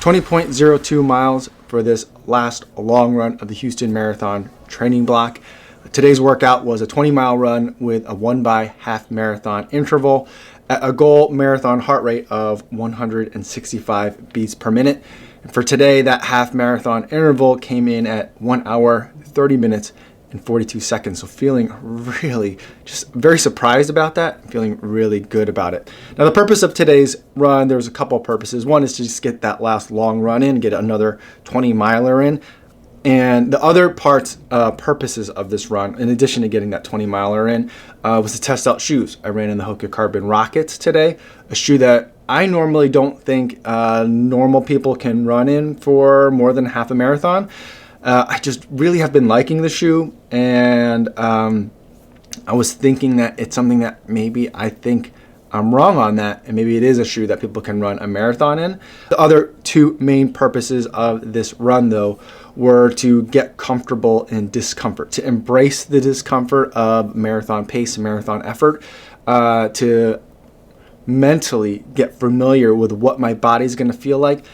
20.02 miles for this last long run of the Houston Marathon training block. Today's workout was a 20-mile run with a 1x half marathon interval at a goal marathon heart rate of 165 beats per minute. And for today, that half marathon interval came in at 1 hour, 30 minutes, and 42 seconds. So feeling really just very surprised about that, feeling really good about it. Now the purpose of today's run, there's a couple of purposes. One is to just get that last long run in, get another 20-miler in. And the other purposes of this run, in addition to getting that 20-miler in, was to test out shoes. I ran in the Hoka Carbon Rocket today, a shoe that I normally don't think normal people can run in for more than half a marathon. I just really have been liking the shoe, and I was thinking that it's something that maybe I think I'm wrong on that, and maybe it is a shoe that people can run a marathon in. The other two main purposes of this run, though, were to get comfortable in discomfort, to embrace the discomfort of marathon pace, marathon effort, to mentally get familiar with what my body's going to feel like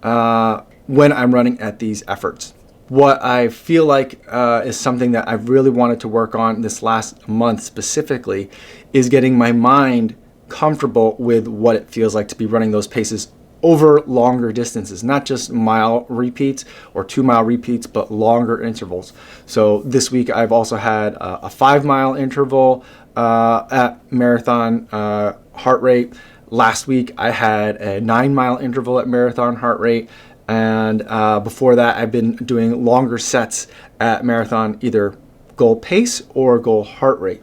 when I'm running at these efforts. What I feel like is something that I've really wanted to work on this last month specifically is getting my mind comfortable with what it feels like to be running those paces over longer distances, not just mile repeats or 2-mile repeats, but longer intervals. So this week I've also had a 5-mile interval at marathon heart rate. Last week I had a 9-mile interval at marathon heart rate. And before that, I've been doing longer sets at marathon, either goal pace or goal heart rate.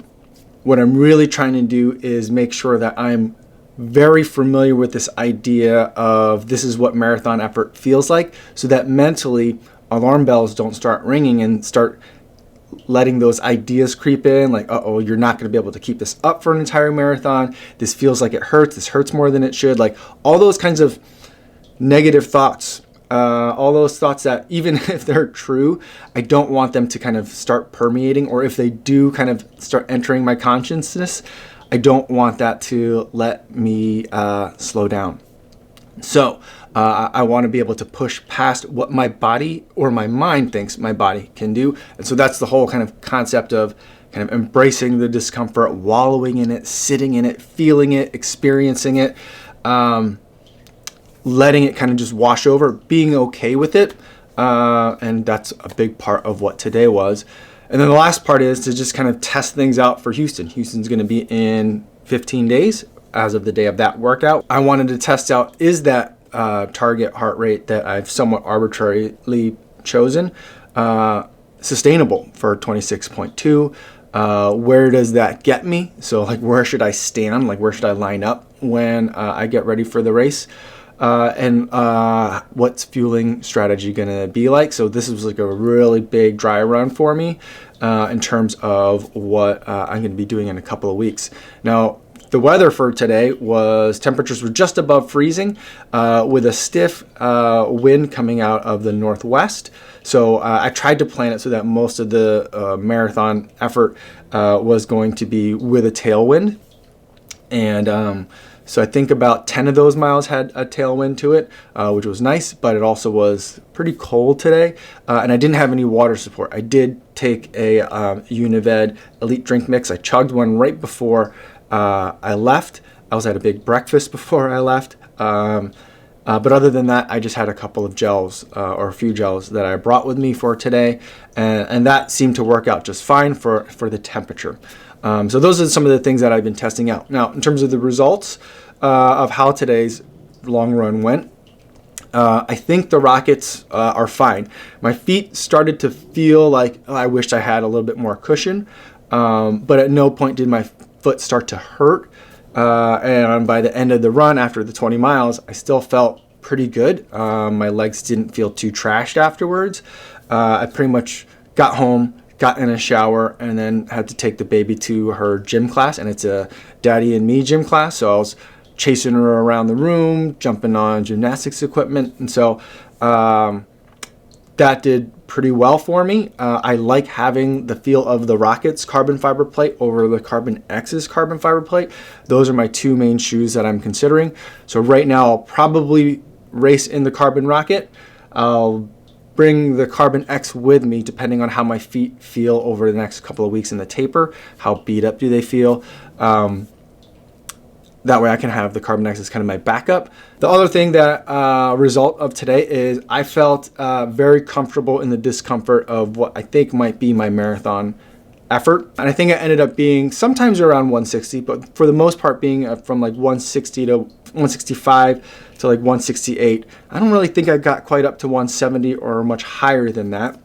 What I'm really trying to do is make sure that I'm very familiar with this idea of this is what marathon effort feels like, so that mentally alarm bells don't start ringing and start letting those ideas creep in, like, uh-oh, you're not going to be able to keep this up for an entire marathon. This feels like it hurts. This hurts more than it should. Like all those kinds of negative thoughts. All those thoughts that even if they're true, I don't want them to kind of start permeating, or if they do kind of start entering my consciousness, I don't want that to let me slow down. So I want to be able to push past what my body or my mind thinks my body can do. And so that's the whole kind of concept of kind of embracing the discomfort, wallowing in it, sitting in it, feeling it, experiencing it. Letting it kind of just wash over, being okay with it. And that's a big part of what today was. And then the last part is to just kind of test things out for Houston. Houston's going to be in 15 days as of the day of that workout. I wanted to test out, is that target heart rate that I've somewhat arbitrarily chosen sustainable for 26.2? Where does that get me? So like, where should I stand? Like, where should I line up when I get ready for the race? And what's fueling strategy going to be like? So this was like a really big dry run for me in terms of what I'm going to be doing in a couple of weeks. Now, the weather for today was temperatures were just above freezing with a stiff wind coming out of the northwest. So I tried to plan it so that most of the marathon effort was going to be with a tailwind. And so I think about 10 of those miles had a tailwind to it, which was nice, but it also was pretty cold today. And I didn't have any water support. I did take a Unived Elite Drink Mix. I chugged one right before I left. I also had a big breakfast before I left. But other than that, I just had a couple of gels or a few gels that I brought with me for today. And that seemed to work out just fine for the temperature. So those are some of the things that I've been testing out. Now, in terms of the results of how today's long run went, I think the Rockets are fine. My feet started to feel like I wished I had a little bit more cushion, but at no point did my foot start to hurt. And by the end of the run, after the 20 miles, I still felt pretty good. My legs didn't feel too trashed afterwards. I pretty much got home, got in a shower, and then had to take the baby to her gym class, and it's a daddy and me gym class. So I was chasing her around the room, jumping on gymnastics equipment, and so that did pretty well for me. I like having the feel of the Rocket's carbon fiber plate over the Carbon X's carbon fiber plate. Those are my two main shoes that I'm considering. So right now I'll probably race in the Carbon Rocket. I'll bring the Carbon X with me depending on how my feet feel over the next couple of weeks in the taper. How beat up do they feel? That way I can have the Carbon X as kind of my backup. The other thing that result of today is I felt very comfortable in the discomfort of what I think might be my marathon effort. And I think it ended up being sometimes around 160, but for the most part being from like 160 to 165 to like 168. I don't really think I got quite up to 170 or much higher than that.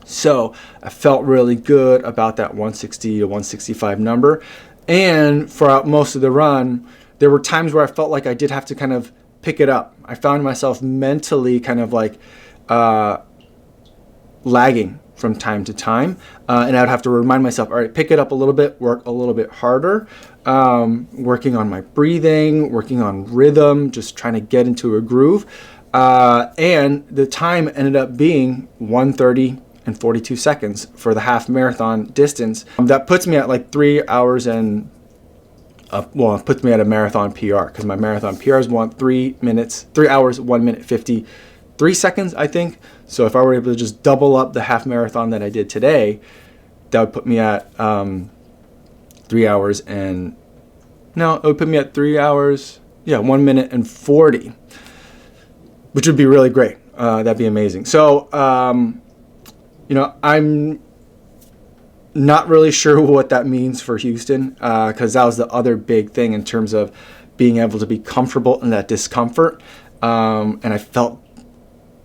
So I felt really good about that 160 to 165 number. And throughout most of the run, there were times where I felt like I did have to kind of pick it up. I found myself mentally kind of like lagging from time to time. And I would have to remind myself, all right, pick it up a little bit, work a little bit harder, working on my breathing, working on rhythm, just trying to get into a groove. And the time ended up being 1:30 and 42 seconds for the half marathon distance. That puts me at like 3 hours and, it puts me at a marathon PR, because my marathon PR is 3 hours, 1 minute, 53 seconds, I think. So if I were able to just double up the half marathon that I did today, that would put me at 3 hours and, no, it would put me at 3 hours, 1 minute and 40, which would be really great. That'd be amazing. So, I'm not really sure what that means for Houston, because that was the other big thing in terms of being able to be comfortable in that discomfort. And I felt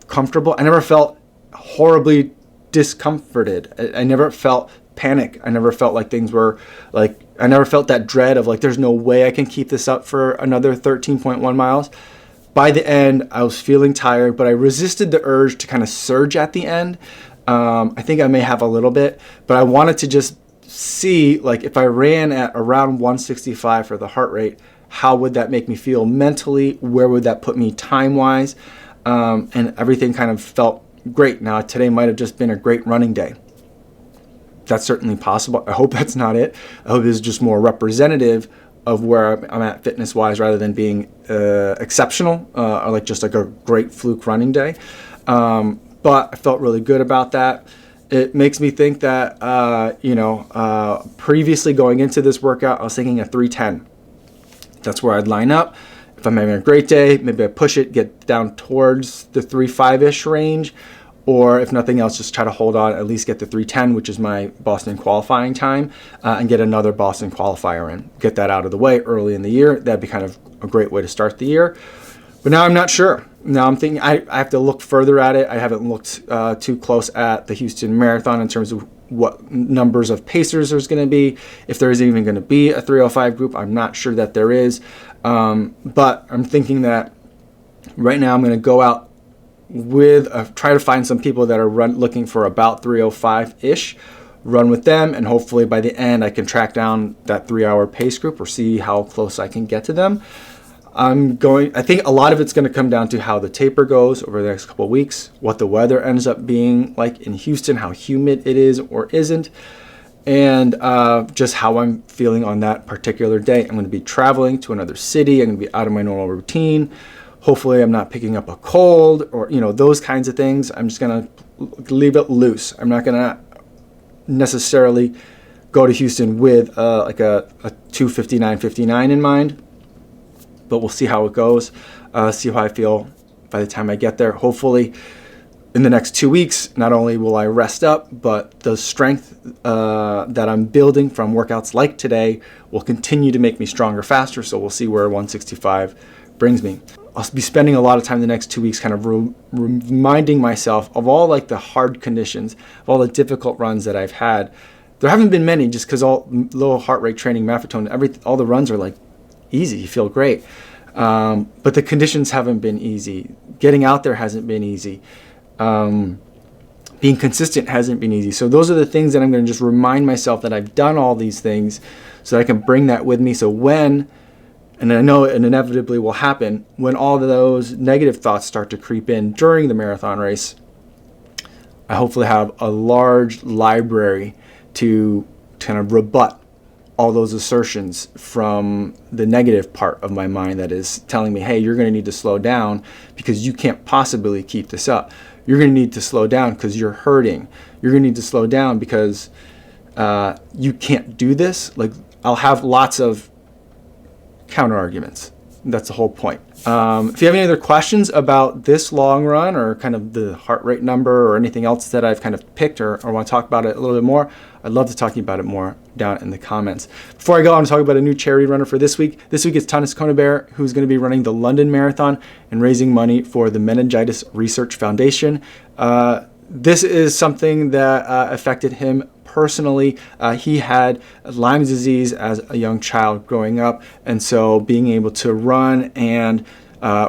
comfortable. I never felt horribly discomforted. I never felt panic. I never felt like things were like, I never felt that dread of like, there's no way I can keep this up for another 13.1 miles. By the end, I was feeling tired, but I resisted the urge to kind of surge at the end. I think I may have a little bit, but I wanted to just see, like, if I ran at around 165 for the heart rate, how would that make me feel mentally? Where would that put me time-wise? And everything kind of felt great. Now, today might have just been a great running day. That's certainly possible. I hope that's not it. I hope it's just more representative of where I'm at fitness-wise, rather than being exceptional or like just like a great fluke running day. But I felt really good about that. It makes me think that, previously going into this workout, I was thinking a 310. That's where I'd line up. If I'm having a great day, maybe I push it, get down towards the 3.5-ish range. Or if nothing else, just try to hold on, at least get the 310, which is my Boston qualifying time, and get another Boston qualifier in. Get that out of the way early in the year. That'd be kind of a great way to start the year. But now I'm not sure. Now I'm thinking I have to look further at it. I haven't looked too close at the Houston Marathon in terms of what numbers of pacers there's going to be. If there is even going to be a 305 group, I'm not sure that there is. But I'm thinking that right now I'm going to go out with try to find some people that are looking for about 305-ish, run with them, and hopefully by the end I can track down that 3-hour pace group or see how close I can get to them. I think a lot of it's going to come down to how the taper goes over the next couple of weeks, what the weather ends up being like in Houston, how humid it is or isn't, and just how I'm feeling on that particular day. I'm going to be traveling to another city. I'm going to be out of my normal routine. Hopefully I'm not picking up a cold or, those kinds of things. I'm just going to leave it loose. I'm not going to necessarily go to Houston with like a 2:59:59 in mind. But we'll see how it goes, see how I feel by the time I get there. Hopefully, in the next 2 weeks, not only will I rest up, but the strength that I'm building from workouts like today will continue to make me stronger faster. So we'll see where 165 brings me. I'll be spending a lot of time the next 2 weeks kind of reminding myself of all like the hard conditions, of all the difficult runs that I've had. There haven't been many just because all low heart rate training, Maffetone, all the runs are like easy. You feel great. But the conditions haven't been easy. Getting out there hasn't been easy. Being consistent hasn't been easy. So those are the things that I'm going to just remind myself that I've done all these things so that I can bring that with me. So and I know it inevitably will happen, when all of those negative thoughts start to creep in during the marathon race, I hopefully have a large library to kind of rebut all those assertions from the negative part of my mind that is telling me, hey, you're going to need to slow down because you can't possibly keep this up. You're going to need to slow down because you're hurting. You're going to need to slow down because you can't do this. Like, I'll have lots of counter arguments. That's the whole point. If you have any other questions about this long run or kind of the heart rate number or anything else that I've kind of picked or want to talk about it a little bit more, I'd love to talk to you about it more down in the comments. Before I go, I want to talk about a new charity runner for this week. This week it's Thomas Conibere, who's going to be running the London Marathon and raising money for the Meningitis Research Foundation. This is something that affected him personally. He had Lyme disease as a young child growing up, and so being able to run and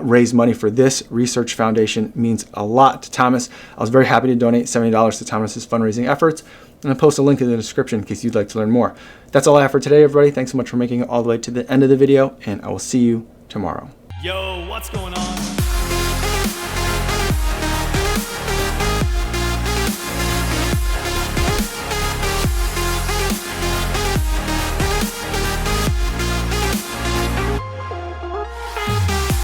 raise money for this research foundation means a lot to Thomas. I was very happy to donate $70 to Thomas's fundraising efforts, and I'll post a link in the description in case you'd like to learn more. That's all I have for today, everybody. Thanks so much for making it all the way to the end of the video, and I will see you tomorrow. Yo, what's going on?